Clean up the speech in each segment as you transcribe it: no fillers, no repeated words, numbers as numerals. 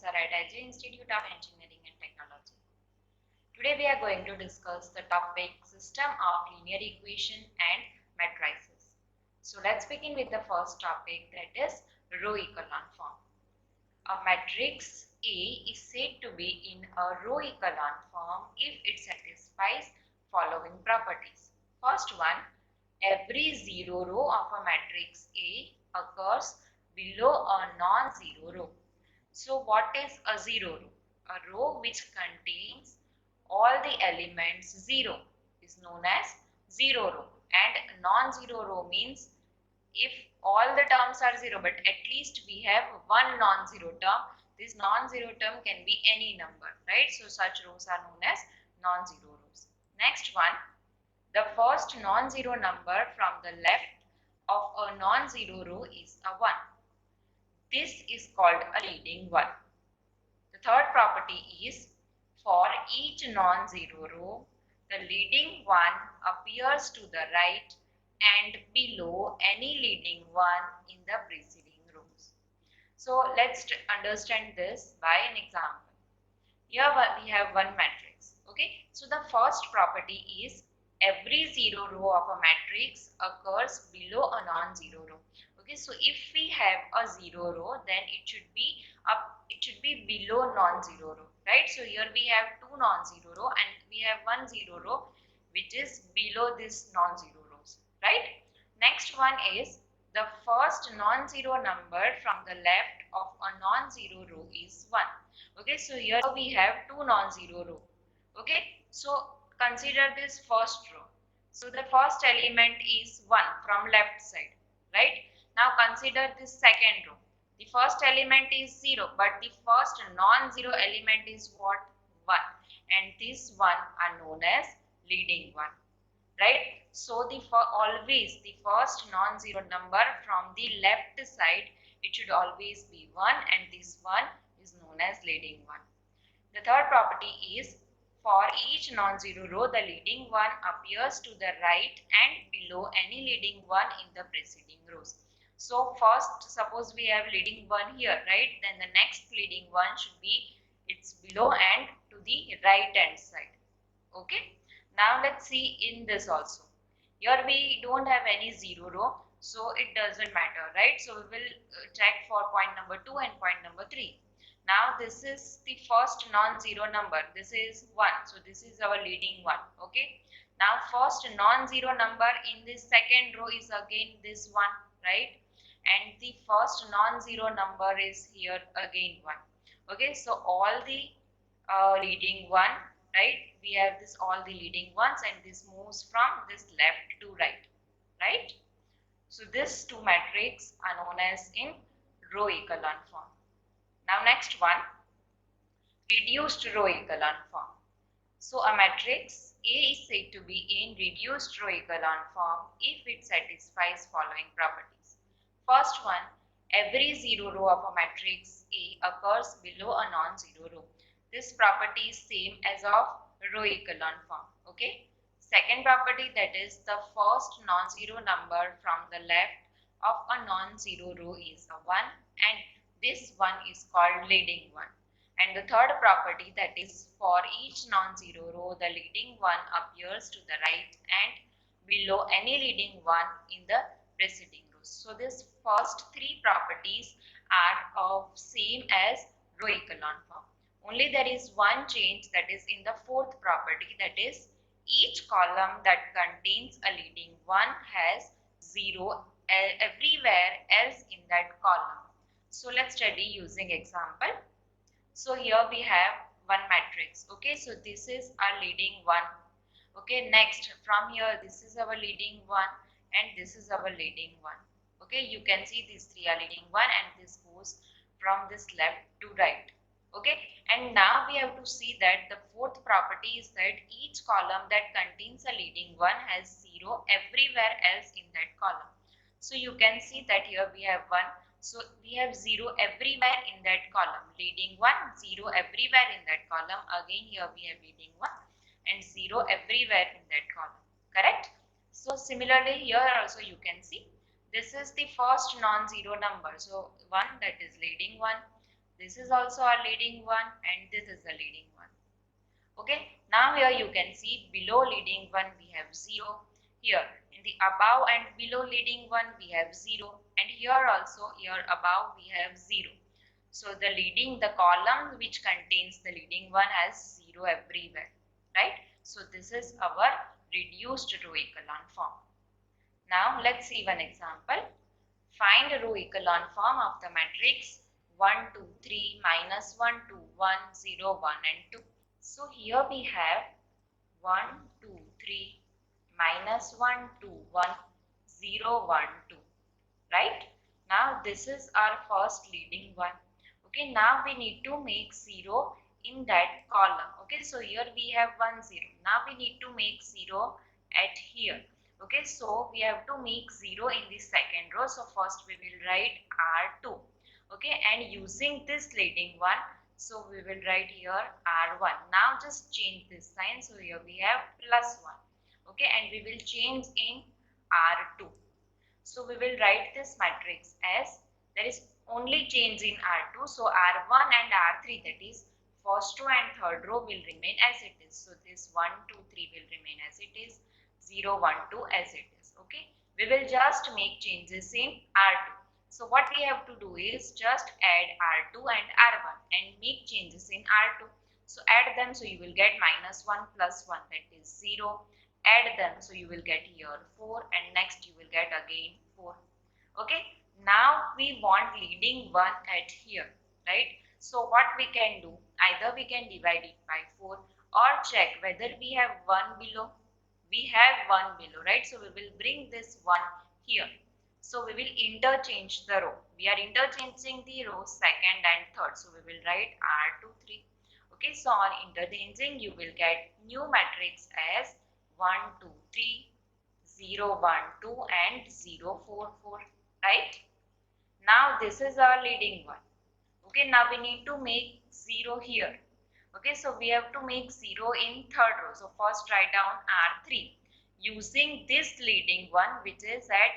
professor at Agri Institute of Engineering and Technology. Today we are going to discuss the topic system of linear equation and matrices. So let's begin with the first topic, that is Rho Echelon form. A matrix A is said to be in a Rho Echelon form if it satisfies following properties. First one, every zero row of a matrix A occurs below a non-zero row. So what is a zero row? A row which contains all the elements 0 is known as zero row, and non-zero row means if all the terms are 0 but at least we have one non-zero term. This non-zero term can be any number, right? So such rows are known as non-zero rows. Next one, the first non-zero number from the left of a non-zero row is a 1. This is called a leading one. The third property is, for each non-zero row, the leading one appears to the right and below any leading one in the preceding rows. So let's understand this by an example. Here we have one matrix. Okay, so the first property is every zero row of a matrix occurs below a non-zero row. Okay, so if we have a zero row, then it should be below non-zero row, right? So here we have two non-zero row and we have one zero row which is below this non-zero rows, right? Next one is, the first non-zero number from the left of a non-zero row is 1. Okay, so here we have two non-zero row. Okay, so consider this first row. So the first element is 1 from left side, right? Now consider this second row. The first element is 0, but the first non-zero element is what? 1. And this one are known as leading one, right? So always the first non-zero number from the left side, it should always be 1, and this one is known as leading one. The third property is, for each non-zero row, the leading one appears to the right and below any leading one in the preceding rows. So first, suppose we have leading one here, right? Then the next leading one should be it's below and to the right hand side. Okay. Now let's see in this also. Here we don't have any zero row, so it doesn't matter, right? So we will check for point number 2 and point number 3. Now this is the first non-zero number. This is 1. So this is our leading one. Okay. Now first non-zero number in this second row is again this one, right? And the first non-zero number is here again 1. Okay. So all the leading one, right? We have this all the leading ones, and this moves from this left to right, right? So these two matrices are known as in Rho Echelon form. Now next one, reduced Rho Echelon form. So a matrix A is said to be in reduced Rho Echelon form if it satisfies following properties. First one, every zero row of a matrix A occurs below a non-zero row. This property is same as of Rho Echelon form. Okay. Second property, that is the first non-zero number from the left of a non-zero row is a 1, and this one is called leading one. And the third property, that is for each non-zero row, the leading one appears to the right and below any leading one in the preceding rows. So these first three properties are of same as Rho Echelon form. Only there is one change, that is in the fourth property, that is each column that contains a leading one has 0 everywhere else in that column. So let's study using example. So here we have one matrix. Okay, so this is our leading one. Okay, next from here this is our leading one and this is our leading one. Okay, you can see these three are leading one and this goes from this left to right. Okay, and now we have to see that the fourth property is that each column that contains a leading one has 0 everywhere else in that column. So you can see that here we have 1. So we have 0 everywhere in that column. Leading 1, 0 everywhere in that column. Again here we have leading 1 and 0 everywhere in that column. Correct? So similarly here also you can see this is the first non-zero number. So 1, that is leading 1. This is also a leading one and this is a leading one. Okay, now here you can see below leading one we have 0. Here in the above and below leading one we have 0, and here also here above we have 0. So the column which contains the leading one has 0 everywhere, right? So this is our reduced row echelon form. Now let's see one example. Find row echelon form of the matrix 1, 2, 3, minus 1, 2, 1, 0, 1 and 2. So here we have 1, 2, 3, minus 1, 2, 1, 0, 1, 2. Right? Now this is our first leading one. Okay, now we need to make 0 in that column. Okay, so here we have 1, 0. Now we need to make 0 at here. Okay, so we have to make 0 in the second row. So first we will write R2. Okay, and using this leading one, so we will write here R1. Now just change this sign. So here we have plus 1. Okay, and we will change in R2. So we will write this matrix as there is only change in R2. So R1 and R3, that is first row and third row, will remain as it is. So this 1, 2, 3 will remain as it is, 0, 1, 2 as it is. Okay. We will just make changes in R2. So what we have to do is just add R2 and R1 and make changes in R2. So add them, so you will get minus 1 plus 1, that is 0. Add them, so you will get here 4, and next you will get again 4. Okay, now we want leading one at here, right? So what we can do, either we can divide it by 4 or check whether we have 1 below. We have 1 below, right? So we will bring this 1 here. So we will interchange the row. We are interchanging the row second and third. So we will write R2, 3. Okay, so on interchanging, you will get new matrix as 1, 2, 3, 0, 1, 2 and 0, 4, 4, right? Now this is our leading one. Okay, now we need to make 0 here. Okay, so we have to make 0 in third row. So first write down R3 using this leading one which is at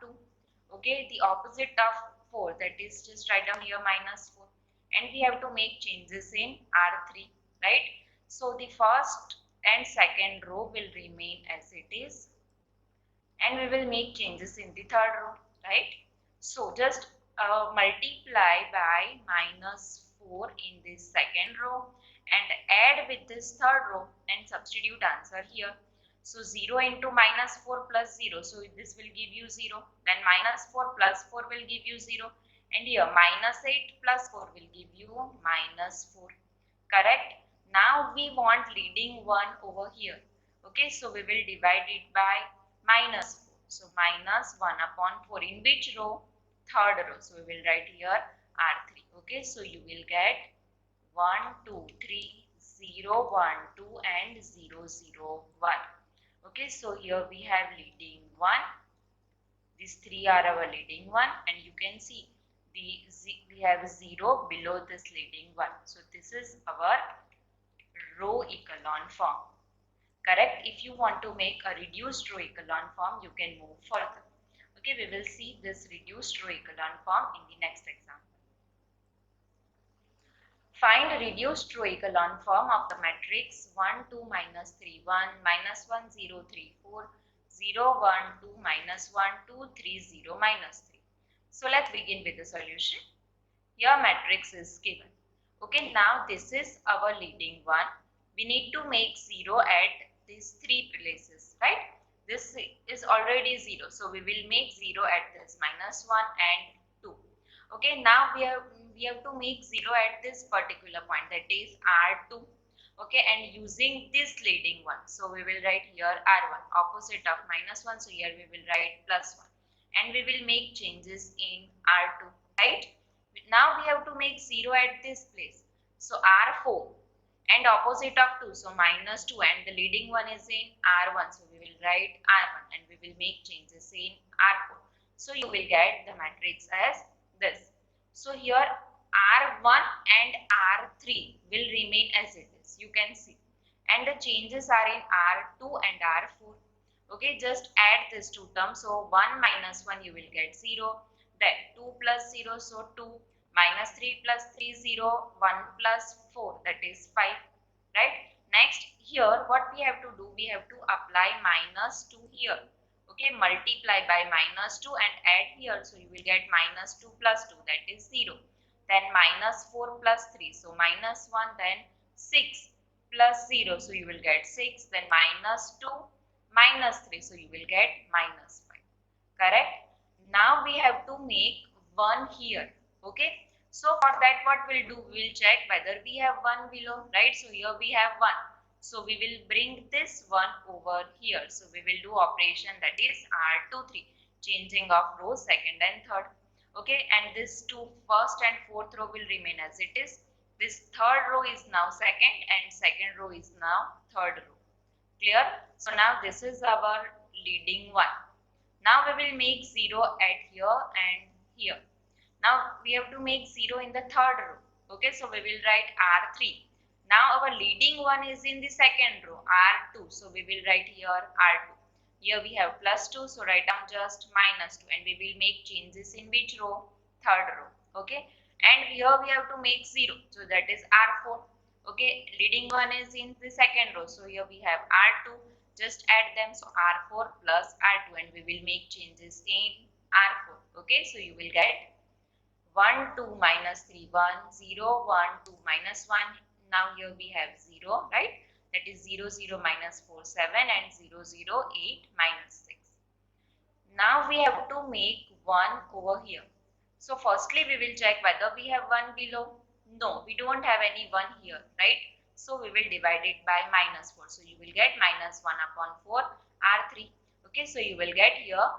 R2. Okay, the opposite of 4, that is just write down here minus 4, and we have to make changes in R3, right? So the first and second row will remain as it is, and we will make changes in the third row, right? So just multiply by minus 4 in this second row and add with this third row and substitute answer here. So 0 into minus 4 plus 0, so this will give you 0, then minus 4 plus 4 will give you 0, and here minus 8 plus 4 will give you minus 4, correct? Now we want leading one over here. Okay, so we will divide it by minus 4. So minus 1 upon 4 in which row? Third row. So we will write here R3. Okay, so you will get 1, 2, 3, 0, 1, 2 and 0, 0, 1. Okay, so here we have leading 1. These 3 are our leading one, and you can see we have 0 below this leading one. So this is our row echelon form. Correct? If you want to make a reduced row echelon form, you can move further. Okay, we will see this reduced row echelon form in the next example. Find a reduced row echelon form of the matrix 1, 2, minus 3, 1, minus 1, 0, 3, 4, 0, 1, 2, minus 1, 2, 3, 0, minus 3. So let's begin with the solution. Here matrix is given. Okay, now this is our leading one. We need to make 0 at these 3 places, right? This is already 0, so we will make 0 at this minus 1 and 2. Okay, now we have to make 0 at this particular point, that is R2. Okay, and using this leading one, so we will write here R1, opposite of minus 1, so here we will write plus 1, and we will make changes in R2, right? Now we have to make 0 at this place, so R4 and opposite of 2, so minus 2, and the leading one is in R1, so we will write R1 and we will make changes in R4. So you will get the matrix as this. So here R1 and R3 will remain as it is, you can see, and the changes are in R2 and R4. Okay, just add these two terms, so 1 minus 1 you will get 0, then 2 plus 0, so 2, minus 3 plus 3 0, 1 plus 4, that is 5, right? Next here what we have to do, we have to apply minus 2 here. Okay, multiply by minus 2 and add here, so you will get minus 2 plus 2, that is 0. Then minus 4 plus 3, so minus 1, then 6 plus 0, so you will get 6, then minus 2 minus 3, so you will get minus 5. Correct? Now we have to make 1 here. Okay, so for that what we'll do, we'll check whether we have 1 below, right? So here we have 1, so we will bring this 1 over here. So we will do operation, that is R2 3, changing of row second and third. Okay, and this two first and fourth row will remain as it is. This third row is now second and second row is now third row. Clear? So now this is our leading one. Now we will make 0 at here and here. Now we have to make 0 in the third row. Okay, so we will write R3. Now our leading one is in the second row, R2. So we will write here R2. Here we have plus 2, so write down just minus 2, and we will make changes in which row? Third row. Okay, and here we have to make 0, so that is R4. Okay, leading one is in the second row, so here we have R2. Just add them, so R4 plus R2, and we will make changes in R4. Okay, so you will get 1 2 minus 3 1 0 1 2 minus 1. Now here we have 0, right? That is 0 0 minus 4 7 and 0 0 8 minus 6. Now we have to make 1 over here. So firstly we will check whether we have 1 below. No, we don't have any 1 here, right? So we will divide it by minus 4. So you will get minus 1 upon 4 R3. Okay, so you will get here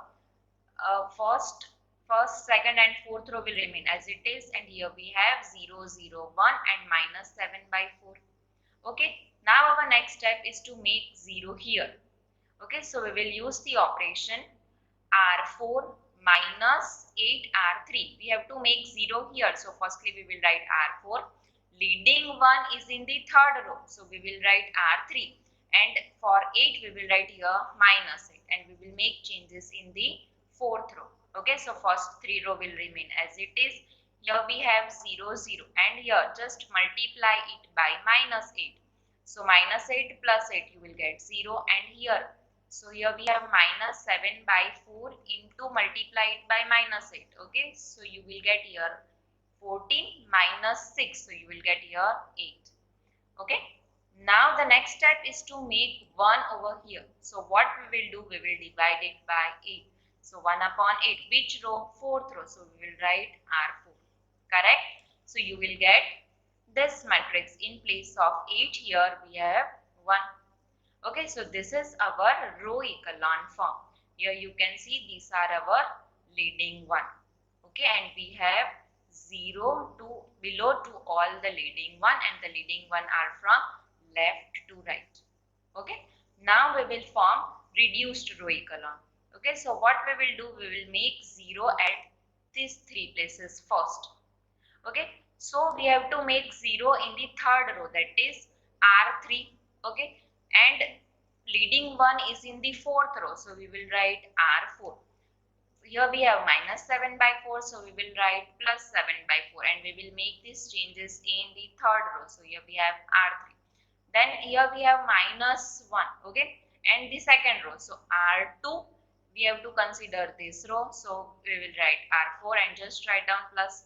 first, second and fourth row will remain as it is, and here we have 0 0 1 and minus 7 by 4. Okay, now our next step is to make 0 here. Okay, so we will use the operation R4 minus 8R3. We have to make 0 here. So firstly we will write R4. Leading one is in the third row. So we will write R3. And for 8 we will write here minus 8. And we will make changes in the fourth row. Okay, so first 3 row will remain as it is. Here we have 0 0. And here just multiply it by minus 8. So minus 8 plus 8 you will get 0. And here, so here we have minus 7 by 4 into multiply it by minus 8. Okay, so you will get here 14 minus 6. So you will get here 8. Okay, now the next step is to make 1 over here. So what we will do, we will divide it by 8. So 1 upon 8, which row? Fourth row. So we will write R4. Correct? So you will get this matrix. In place of 8 here we have 1. Okay, so this is our row echelon form. Here you can see these are our leading one. Okay, and we have 0 to below to all the leading one, and the leading one are from left to right. Okay, now we will form reduced row echelon. Okay, so what we will do, we will make 0 at these 3 places first. Okay, so we have to make 0 in the third row, that is R3. Okay, and leading one is in the fourth row, so we will write R4. Here we have minus 7 by 4, so we will write plus 7 by 4, and we will make these changes in the third row. So here we have R3. Then here we have minus 1, okay, and the second row. So R2, we have to consider this row, so we will write R4 and just write down plus.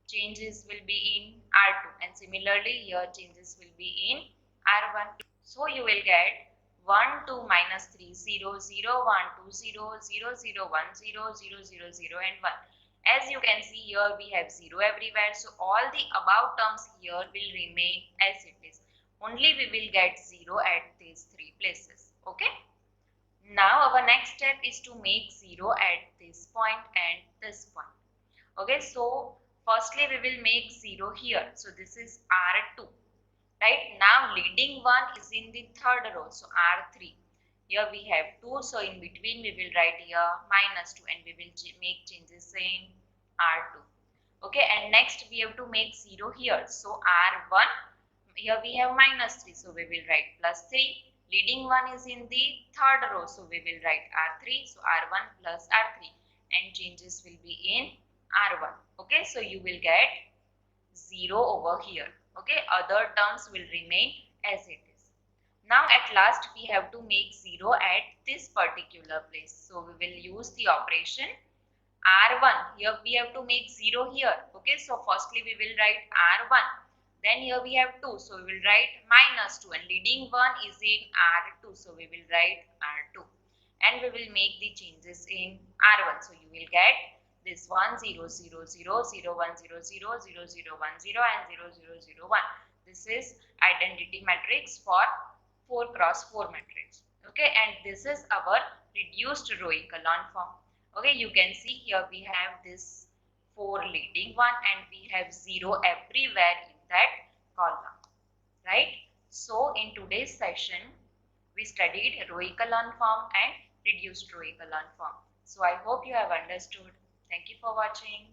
Changes will be in R2, and similarly here changes will be in R1. So you will get 1 2 minus 3 0 0 1 2 0 0 0 1 0 0 0 0 and 1. As you can see here we have 0 everywhere, so all the above terms here will remain as it is. Only we will get 0 at these 3 places. Okay. Now our next step is to make 0 at this point and this point. Okay, so firstly we will make 0 here. So this is R2. Right, now leading one is in the third row, so R3. Here we have 2, so in between we will write here minus 2, and we will make changes in R2. Okay, and next we have to make 0 here. So R1, here we have minus 3, so we will write plus 3. Leading one is in the third row, so we will write R3. So R1 plus R3, and changes will be in R1. Okay, so you will get 0 over here. Okay, other terms will remain as it is. Now at last we have to make 0 at this particular place. So we will use the operation R1. Here we have to make 0 here. Okay, so firstly we will write R1. Then here we have 2. So we will write minus 2 and leading one is in R2. So we will write R2. And we will make the changes in R1. So you will get this 1 0 0 0 0 1 0 0 0 0 1 0 and 0 0 0 1. This is identity matrix for 4 cross 4 matrix. Okay, and this is our reduced row echelon form. Okay, you can see here we have this 4 leading one and we have 0 everywhere in that column, right? So in today's session we studied row echelon form and reduced row echelon form. So I hope you have understood. Thank you for watching.